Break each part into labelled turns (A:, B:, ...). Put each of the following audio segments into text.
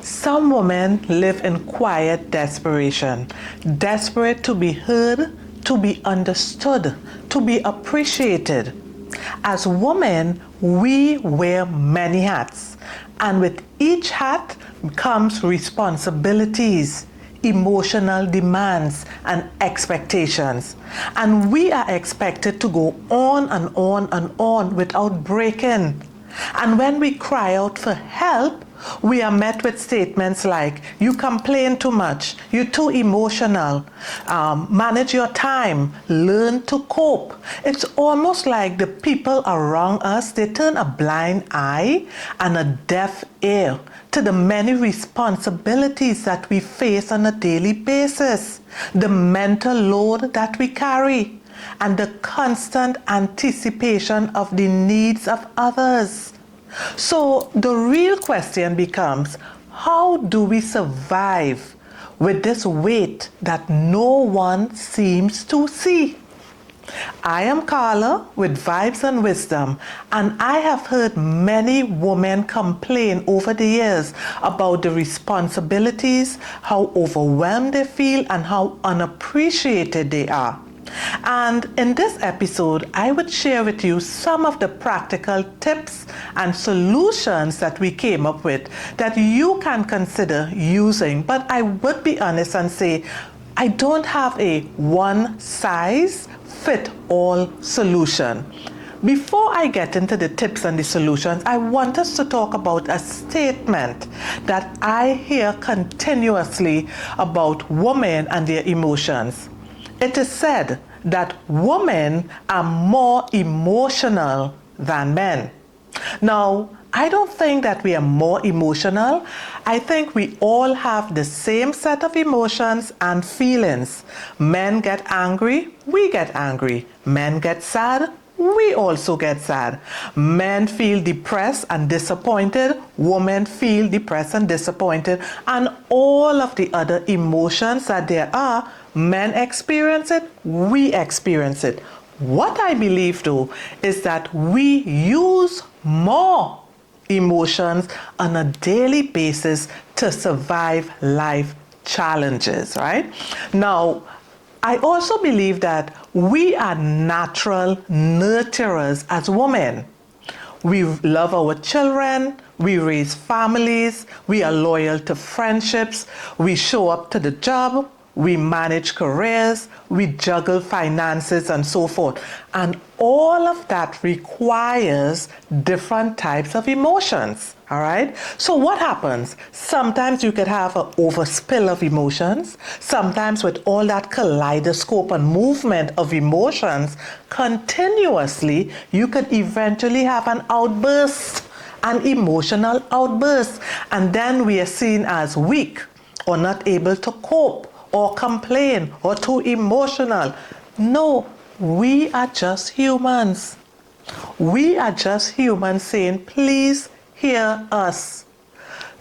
A: Some women live in quiet desperation, desperate to be heard, to be understood, to be appreciated. As women, we wear many hats, and with each hat comes responsibilities, emotional demands, and expectations. And we are expected to go on and on and on without breaking. And when we cry out for help, we are met with statements like, you complain too much, you're too emotional, manage your time, learn to cope. It's almost like the people around us, they turn a blind eye and a deaf ear to the many responsibilities that we face on a daily basis, the mental load that we carry, and the constant anticipation of the needs of others. So the real question becomes, how do we survive with this weight that no one seems to see? I am Carla with Vibes and Wisdom, and I have heard many women complain over the years about the responsibilities, how overwhelmed they feel, and how unappreciated they are. And in this episode, I would share with you some of the practical tips and solutions that we came up with that you can consider using. But I would be honest and say, I don't have a one-size-fit-all solution. Before I get into the tips and the solutions, I want us to talk about a statement that I hear continuously about women and their emotions. It is said that women are more emotional than men. Now, I don't think that we are more emotional. I think we all have the same set of emotions and feelings. Men get angry, we get angry. Men get sad, we also get sad. Men feel depressed and disappointed, women feel depressed and disappointed, and all of the other emotions that there are, men experience it, we experience it. What I believe though is that we use more emotions on a daily basis to survive life challenges, right? Now, I also believe that we are natural nurturers as women. We love our children, we raise families, we are loyal to friendships, we show up to the job, we manage careers, we juggle finances and so forth. And all of that requires different types of emotions, all right? So what happens? Sometimes you could have an overspill of emotions. Sometimes with all that kaleidoscope and movement of emotions continuously, you could eventually have an outburst, an emotional outburst. And then we are seen as weak or not able to cope, or complain, or too emotional. No, we are just humans. We are just humans saying, please hear us.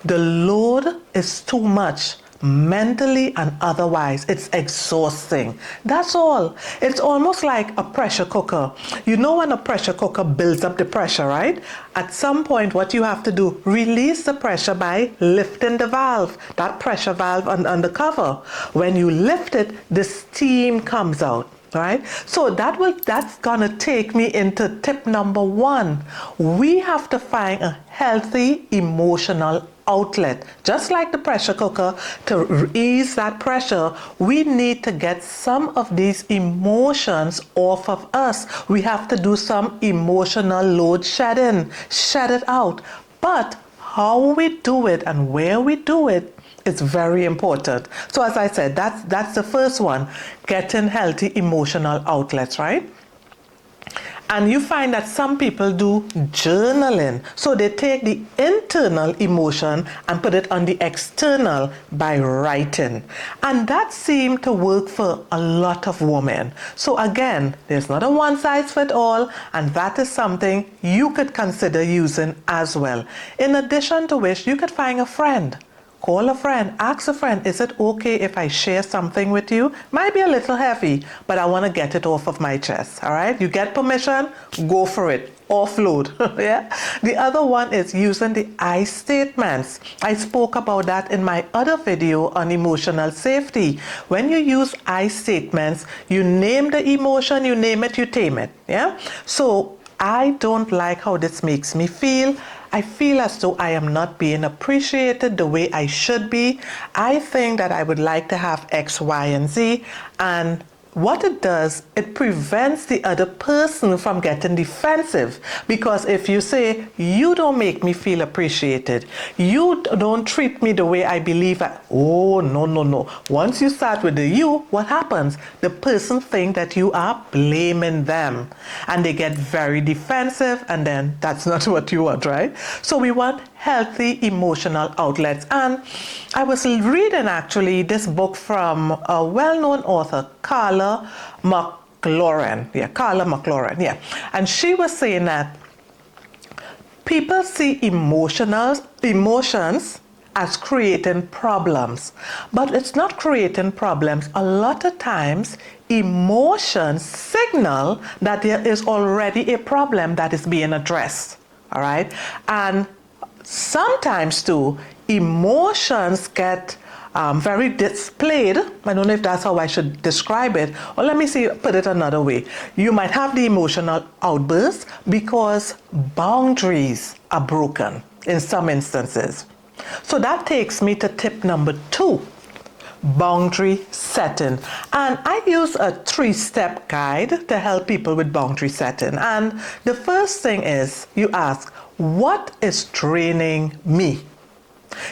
A: The load is too much, mentally and otherwise. It's exhausting. That's all. It's almost like a pressure cooker. You know when a pressure cooker builds up the pressure, right? At some point, what you have to do, release the pressure by lifting the valve, that pressure valve on the cover. When you lift it, the steam comes out. Right? So that's gonna take me into tip number 1. We have to find a healthy emotional outlet. Just like the pressure cooker, to ease that pressure, we need to get some of these emotions off of us. We have to do some emotional load shedding, shed it out. But how we do it and where we do it, it's very important. So as I said, that's the first one, getting healthy emotional outlets, right? And you find that some people do journaling. So they take the internal emotion and put it on the external by writing. And that seemed to work for a lot of women. So again, there's not a one size fits all, and that is something you could consider using as well. In addition to which, you could find a friend. Call a friend, ask a friend, is it okay if I share something with you? Might be a little heavy, but I want to get it off of my chest, all right? You get permission, go for it. offload. Yeah. The other one is using the I statements. I spoke about that in my other video on emotional safety. When you use I statements, you name the emotion, you name it, you tame it. Yeah. So I don't like how this makes me feel. I feel as though I am not being appreciated the way I should be. I think that I would like to have X, Y, and Z. And what it does, it prevents the other person from getting defensive. Because if you say, you don't make me feel appreciated, you don't treat me the way I believe, oh, no, no, no. Once you start with the you, what happens? The person thinks that you are blaming them. And they get very defensive, and then that's not what you want, right? So we want healthy emotional outlets. And I was reading actually this book from a well-known author, Carla McLaurin. Yeah, Carla McLaurin. Yeah. And she was saying that people see emotions as creating problems, but it's not creating problems. A lot of times, emotions signal that there is already a problem that is being addressed. All right. And sometimes too, emotions get very displayed. I don't know if that's how I should describe it. Or let me put it another way. You might have the emotional outburst because boundaries are broken in some instances. So that takes me to tip number 2, boundary setting. And I use a 3-step guide to help people with boundary setting. And the first thing is you ask, what is draining me?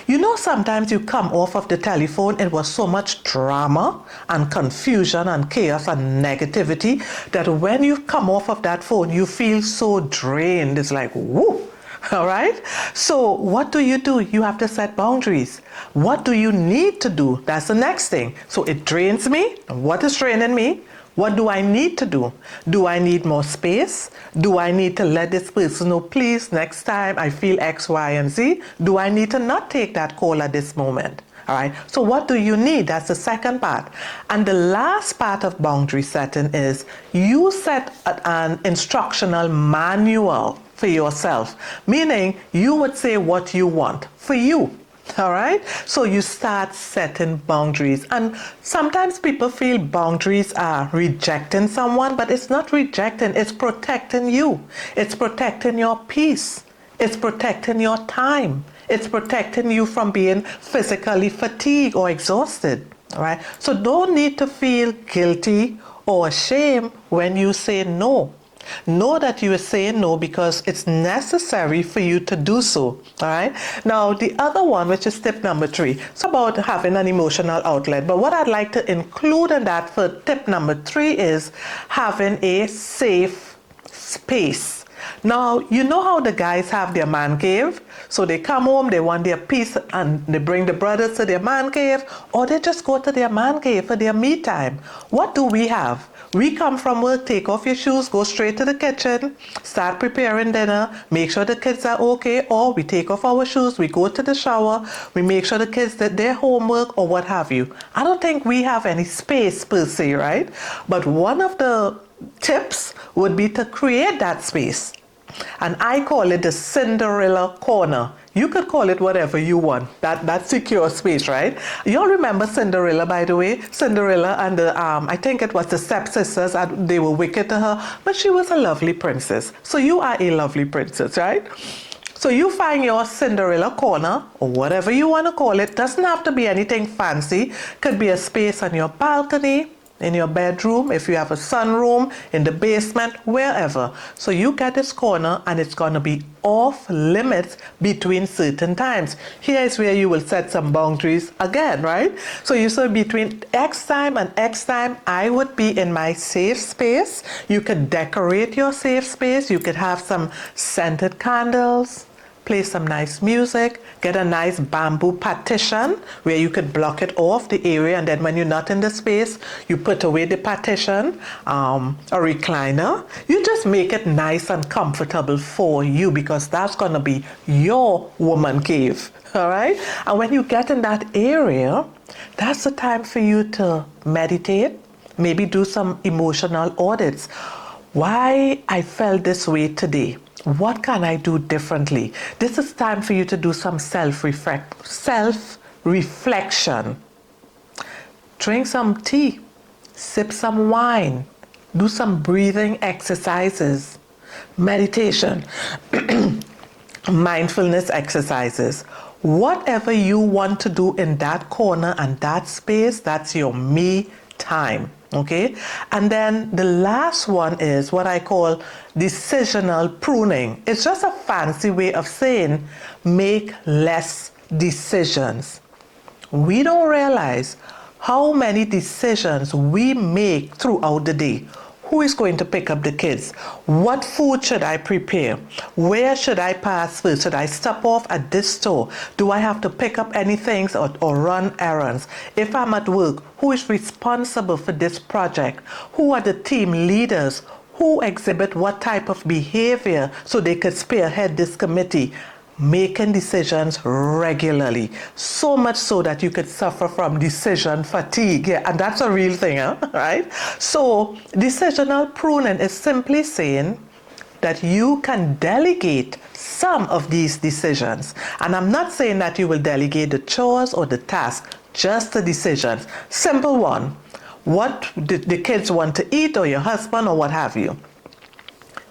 A: You know, sometimes you come off of the telephone, it was so much drama and confusion and chaos and negativity that when you come off of that phone, you feel so drained. It's like, whoo. All right. So what do? You have to set boundaries. What do you need to do? That's the next thing. So it drains me. What is draining me? What do I need to do? Do I need more space? Do I need to let this person know, please, next time I feel X, Y, and Z? Do I need to not take that call at this moment? All right. So what do you need? That's the second part. And the last part of boundary setting is you set an instructional manual for yourself, meaning you would say what you want for you. All right. So you start setting boundaries. And sometimes people feel boundaries are rejecting someone, but it's not rejecting, it's protecting you. It's protecting your peace. It's protecting your time. It's protecting you from being physically fatigued or exhausted. All right. So don't need to feel guilty or ashamed when you say no. Know that you are saying no because it's necessary for you to do so. All right. Now, the other one, which is tip number 3, it's about having an emotional outlet. But what I'd like to include in that for tip number 3 is having a safe space. Now, you know how the guys have their man cave? So they come home, they want their peace, and they bring the brothers to their man cave, or they just go to their man cave for their me time. What do we have? We come from work, take off your shoes, go straight to the kitchen, start preparing dinner, make sure the kids are okay, or we take off our shoes, we go to the shower, we make sure the kids did their homework or what have you. I don't think we have any space per se, right? But one of the tips would be to create that space. And I call it the Cinderella corner. You could call it whatever you want. That secure space, right? You all remember Cinderella, by the way? Cinderella and the I think it was the stepsisters. They were wicked to her, but she was a lovely princess. So you are a lovely princess, right? So you find your Cinderella corner, or whatever you want to call it. Doesn't have to be anything fancy. Could be a space on your balcony, in your bedroom, if you have a sunroom, in the basement, wherever. So you get this corner and it's going to be off limits between certain times. Here is where you will set some boundaries again, right? So you say between X time and X time, I would be in my safe space. You could decorate your safe space. You could have some scented candles, play some nice music, get a nice bamboo partition where you could block it off the area, and then when you're not in the space, you put away the partition, a recliner. You just make it nice and comfortable for you because that's going to be your woman cave, all right? And when you get in that area, that's the time for you to meditate, maybe do some emotional audits. Why I felt this way today. What can I do differently? This is time for you to do some self-reflection. Drink some tea, sip some wine, do some breathing exercises, meditation, mindfulness exercises. Whatever you want to do in that corner and that space, that's your me time. Okay? And then the last one is what I call decisional pruning. It's just a fancy way of saying make less decisions. We don't realize how many decisions we make throughout the day. Who is going to pick up the kids? What food should I prepare? Where should I pass first? Should I stop off at this store? Do I have to pick up any things or run errands? If I'm at work, who is responsible for this project? Who are the team leaders? Who exhibit what type of behavior so they could spearhead this committee? Making decisions regularly, so much so that you could suffer from decision fatigue. Yeah, and that's a real thing, huh? Right? So decisional pruning is simply saying that you can delegate some of these decisions. And I'm not saying that you will delegate the chores or the tasks, just the decisions. Simple one. What the kids want to eat, or your husband, or what have you.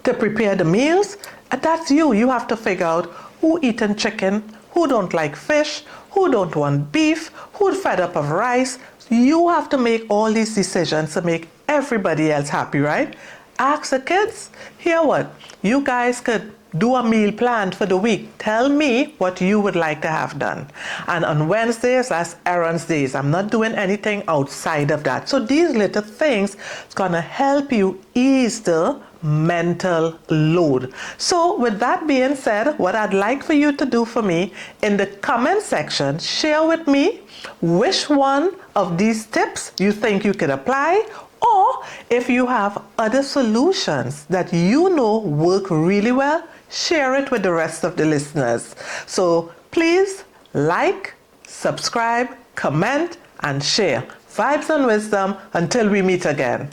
A: To prepare the meals, that's you. You have to figure out who eating chicken, who don't like fish, who don't want beef, who's fed up of rice. You have to make all these decisions to make everybody else happy, right? Ask the kids, hear what? You guys could do a meal plan for the week. Tell me what you would like to have done. And on Wednesdays, that's errands days. I'm not doing anything outside of that. So these little things is gonna help you ease the mental load. So with that being said, what I'd like for you to do for me in the comment section, share with me which one of these tips you think you could apply, or if you have other solutions that you know work really well, share it with the rest of the listeners. So please like, subscribe, comment, and share. Vibes and wisdom until we meet again.